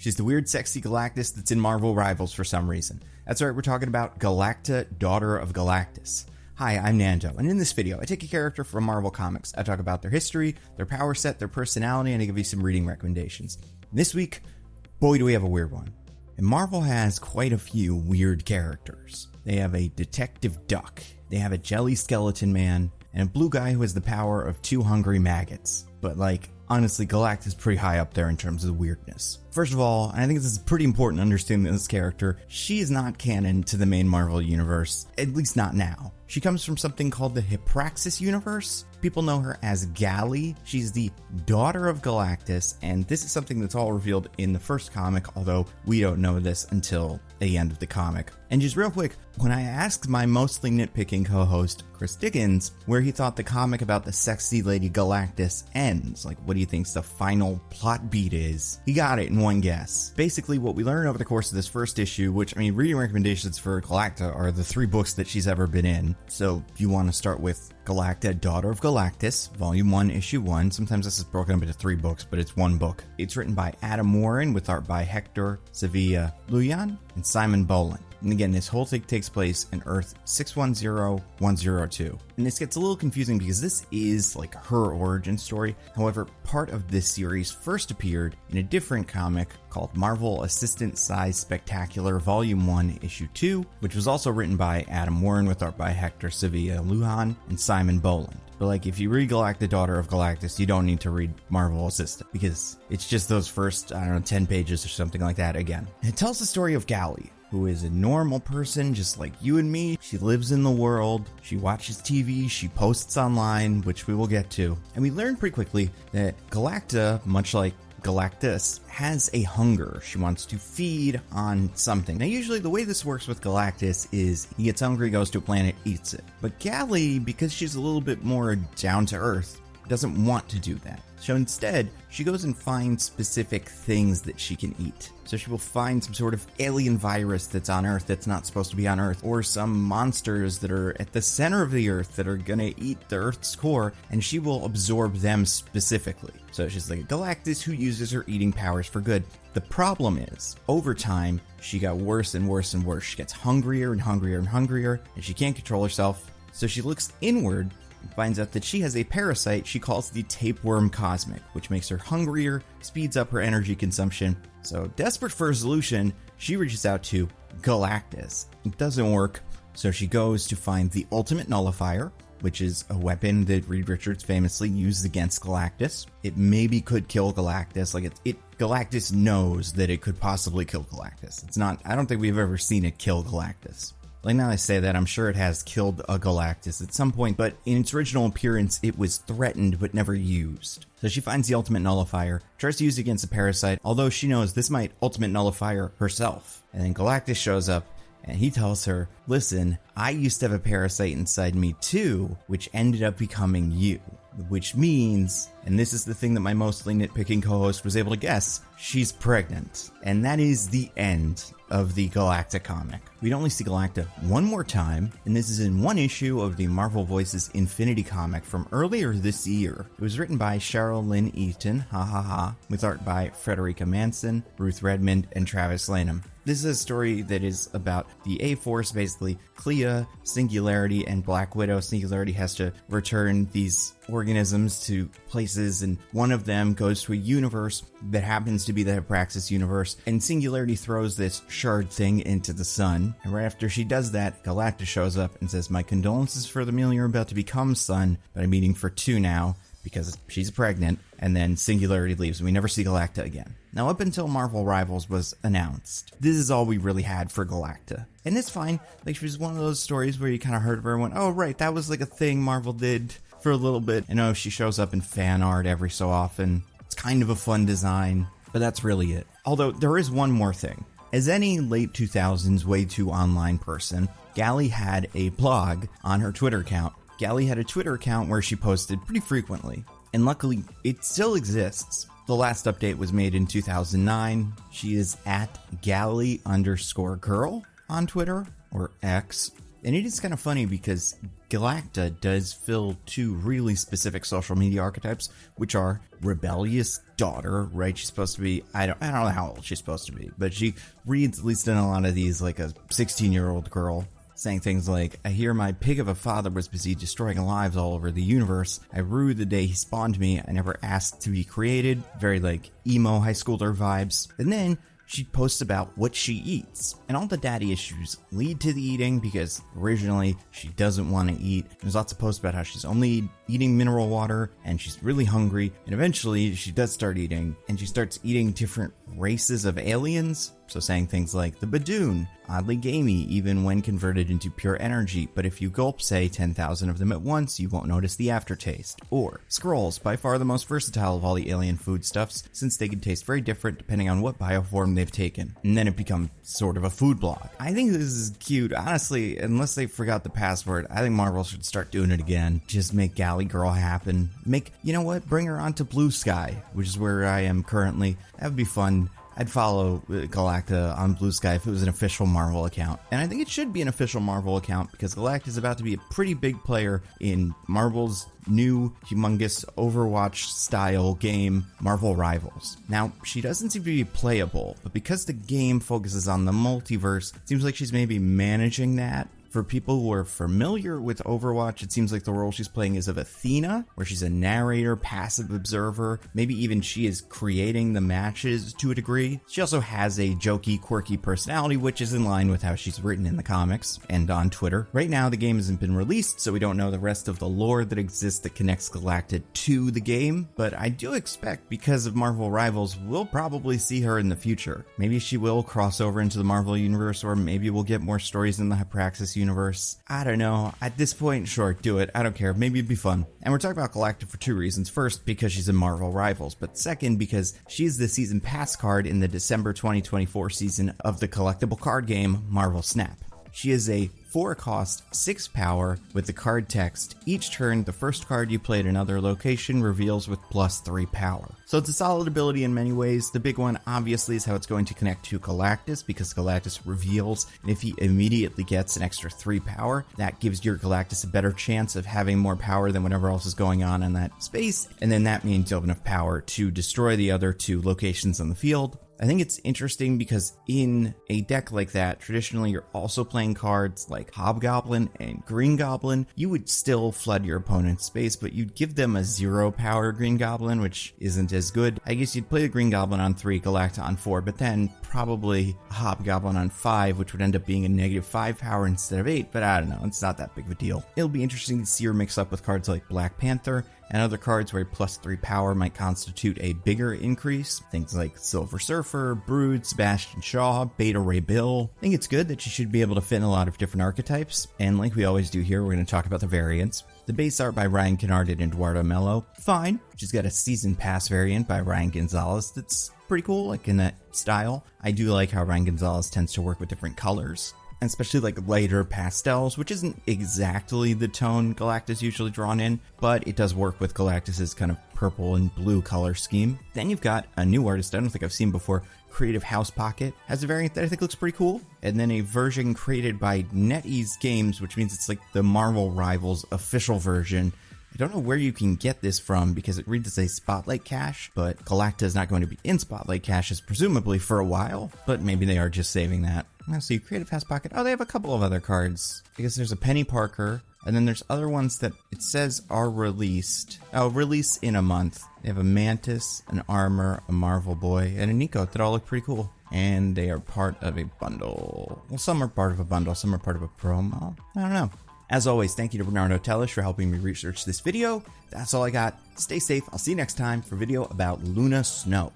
She's the weird, sexy Galactus that's in Marvel Rivals for some reason. That's right, we're talking about Galacta, daughter of Galactus. Hi, I'm Nando, and in this video, I take a character from Marvel Comics. I talk about their history, their power set, their personality, and I give you some reading recommendations. This week, boy do we have a weird one. And Marvel has quite a few weird characters. They have a detective duck, they have a jelly skeleton man, and a blue guy who has the power of 2 hungry maggots. But honestly, Galactus is pretty high up there in terms of the weirdness. First of all, and I think this is pretty important to understand this character, she is not canon to the main Marvel universe, at least not now. She comes from something called the Hypraxis universe. People know her as Galli. She's the daughter of Galactus, and this is something that's all revealed in the first comic, although we don't know this until the end of the comic. And just real quick, when I asked my mostly nitpicking co-host, Chris Dickens, where he thought the comic about the sexy lady Galactus ends, what do you think's the final plot beat is, he got it in one guess. Basically, what we learn over the course of this first issue, which, reading recommendations for Galacta are the 3 books that she's ever been in. So you want to start with Galacta, Daughter of Galactus, Volume 1, Issue 1. Sometimes this is broken up into 3 books, but it's 1 book. It's written by Adam Warren with art by Hector Sevilla Lujan and Simon Boland. And again, this whole thing takes place in Earth 610102. And this gets a little confusing because this is her origin story. However, part of this series first appeared in a different comic called Marvel Assistant Size Spectacular Volume 1, Issue 2, which was also written by Adam Warren with art by Hector Sevilla Lujan and Simon Boland. But if you read Galacta, Daughter of Galactus, you don't need to read Marvel Assistant because it's just those first, 10 pages or something like that again. It tells the story of Galli, who is a normal person just like you and me. She lives in the world, she watches TV, she posts online, which we will get to. And we learn pretty quickly that Galacta, much like Galactus, has a hunger. She wants to feed on something. Now, usually the way this works with Galactus is he gets hungry, goes to a planet, eats it. But Galli, because she's a little bit more down to earth, doesn't want to do that. So instead, she goes and finds specific things that she can eat. So she will find some sort of alien virus that's on Earth that's not supposed to be on Earth, or some monsters that are at the center of the Earth that are gonna eat the Earth's core, and she will absorb them specifically. So she's like a Galactus who uses her eating powers for good. The problem is, over time, she got worse and worse and worse. She gets hungrier and hungrier and hungrier, and she can't control herself. So she looks inward and finds out that she has a parasite she calls the tapeworm cosmic, which makes her hungrier, speeds up her energy consumption. So desperate for a solution, she reaches out to Galactus. It doesn't work, so she goes to find the ultimate nullifier, which is a weapon that Reed Richards famously used against Galactus. It maybe could kill Galactus. Galactus knows that it could possibly kill Galactus. I don't think we've ever seen it kill Galactus. Now I say that, I'm sure it has killed a Galactus at some point, but in its original appearance, it was threatened but never used. So she finds the ultimate nullifier, tries to use it against the parasite, although she knows this might ultimate nullifier herself. And then Galactus shows up, and he tells her, listen, I used to have a parasite inside me too, which ended up becoming you. Which means, and this is the thing that my mostly nitpicking co-host was able to guess, she's pregnant. And that is the end of the Galacta comic. We'd only see Galacta one more time, and this is in 1 issue of the Marvel Voices Infinity comic from earlier this year. It was written by Cheryl Lynn Eaton, with art by Frederica Manson, Ruth Redmond, and Travis Lanham. This is a story that is about the A-Force, basically. Clea, Singularity, and Black Widow. Singularity has to return these organisms to places, and one of them goes to a universe that happens to be the Hypraxis universe, and Singularity throws this shard thing into the sun. And right after she does that, Galactus shows up and says, my condolences for the meal you're about to become, son, but I'm eating for 2 now, because she's pregnant, and then Singularity leaves, and we never see Galacta again. Now, up until Marvel Rivals was announced, this is all we really had for Galacta. And it's fine, she was one of those stories where you kind of heard of her and went, oh right, that was a thing Marvel did for a little bit. I know she shows up in fan art every so often. It's kind of a fun design, but that's really it. Although, there is one more thing. As any late 2000s way too online person, Galli had a blog on her Twitter account. Galli had a Twitter account where she posted pretty frequently, and luckily it still exists. The last update was made in 2009. She is at Galli_girl on Twitter, or X. And it is kind of funny because Galacta does fill two really specific social media archetypes, which are rebellious daughter, right? She's supposed to be, I don't know how old she's supposed to be, but she reads, at least in a lot of these, like a 16-year-old girl, saying things like, I hear my pig of a father was busy destroying lives all over the universe. I rue the day he spawned me. I never asked to be created. Very like emo high schooler vibes. And then she posts about what she eats, and all the daddy issues lead to the eating because originally she doesn't want to eat. There's lots of posts about how she's only eating mineral water and she's really hungry, and eventually she does start eating, and she starts eating different races of aliens. So saying things like the Badoon, oddly gamey even when converted into pure energy, but if you gulp say 10,000 of them at once, you won't notice the aftertaste. Or Skrulls, by far the most versatile of all the alien foodstuffs, since they can taste very different depending on what bioform they've taken. And then it becomes sort of a food blog. I think this is cute. Honestly, unless they forgot the password, I think Marvel should start doing it again. Just make Galley Girl happen. You know what? Bring her onto Blue Sky, which is where I am currently. That would be fun. I'd follow Galacta on Blue Sky if it was an official Marvel account. And I think it should be an official Marvel account because Galacta is about to be a pretty big player in Marvel's new, humongous Overwatch-style game, Marvel Rivals. Now, she doesn't seem to be playable, but because the game focuses on the multiverse, it seems like she's maybe managing that. For people who are familiar with Overwatch, it seems like the role she's playing is of Athena, where she's a narrator, passive observer. Maybe even she is creating the matches to a degree. She also has a jokey, quirky personality, which is in line with how she's written in the comics and on Twitter. Right now, the game hasn't been released, so we don't know the rest of the lore that exists that connects Galacta to the game. But I do expect, because of Marvel Rivals, we'll probably see her in the future. Maybe she will cross over into the Marvel universe, or maybe we'll get more stories in the Hypraxis universe. I don't know. At this point, sure, do it. I don't care. Maybe it'd be fun. And we're talking about Galacta for two reasons. First, because she's in Marvel Rivals, but second, because she's the season pass card in the December 2024 season of the collectible card game Marvel Snap. She is a 4-cost, 6-power with the card text. Each turn, the first card you play at another location reveals with +3 power. So it's a solid ability in many ways. The big one, obviously, is how it's going to connect to Galactus, because Galactus reveals, and if he immediately gets an extra 3 power, that gives your Galactus a better chance of having more power than whatever else is going on in that space, and then that means you'll have enough power to destroy the other 2 locations on the field. I think it's interesting because in a deck like that, traditionally you're also playing cards like Hobgoblin and Green Goblin. You would still flood your opponent's space, but you'd give them a 0-power Green Goblin, which isn't as good. I guess you'd play the Green Goblin on 3, Galacta on 4, but then probably a Hobgoblin on 5, which would end up being a -5 power instead of 8, but I don't know, it's not that big of a deal. It'll be interesting to see her mix up with cards like Black Panther and other cards where +3 power might constitute a bigger increase. Things like Silver Surfer, Brood, Sebastian Shaw, Beta Ray Bill. I think it's good that she should be able to fit in a lot of different archetypes, and like we always do here, we're going to talk about the variants. The base art by Ryan Kennard and Eduardo Mello, fine. She's got a season pass variant by Ryan Gonzalez that's pretty cool, like in that style. I do like how Ryan Gonzalez tends to work with different colors, especially like lighter pastels, which isn't exactly the tone Galactus usually drawn in, but it does work with Galactus's kind of purple and blue color scheme. Then you've got a new artist I don't think I've seen before, Creative House Pocket, has a variant that I think looks pretty cool, and then a version created by NetEase Games, which means it's like the Marvel Rivals official version. I don't know where you can get this from because it reads as a Spotlight cache, but Galacta is not going to be in Spotlight caches presumably for a while, but maybe they are just saving that. Let's see, Creative House Pocket. Oh, they have a couple of other cards. I guess there's a Penny Parker, and then there's other ones that it says are released. Oh, release in a month. They have a Mantis, an Armor, a Marvel Boy, and a Nico that all look pretty cool. And they are part of a bundle. Well, some are part of a bundle, some are part of a promo. I don't know. As always, thank you to Bernardo Tellish for helping me research this video. That's all I got. Stay safe. I'll see you next time for a video about Luna Snow.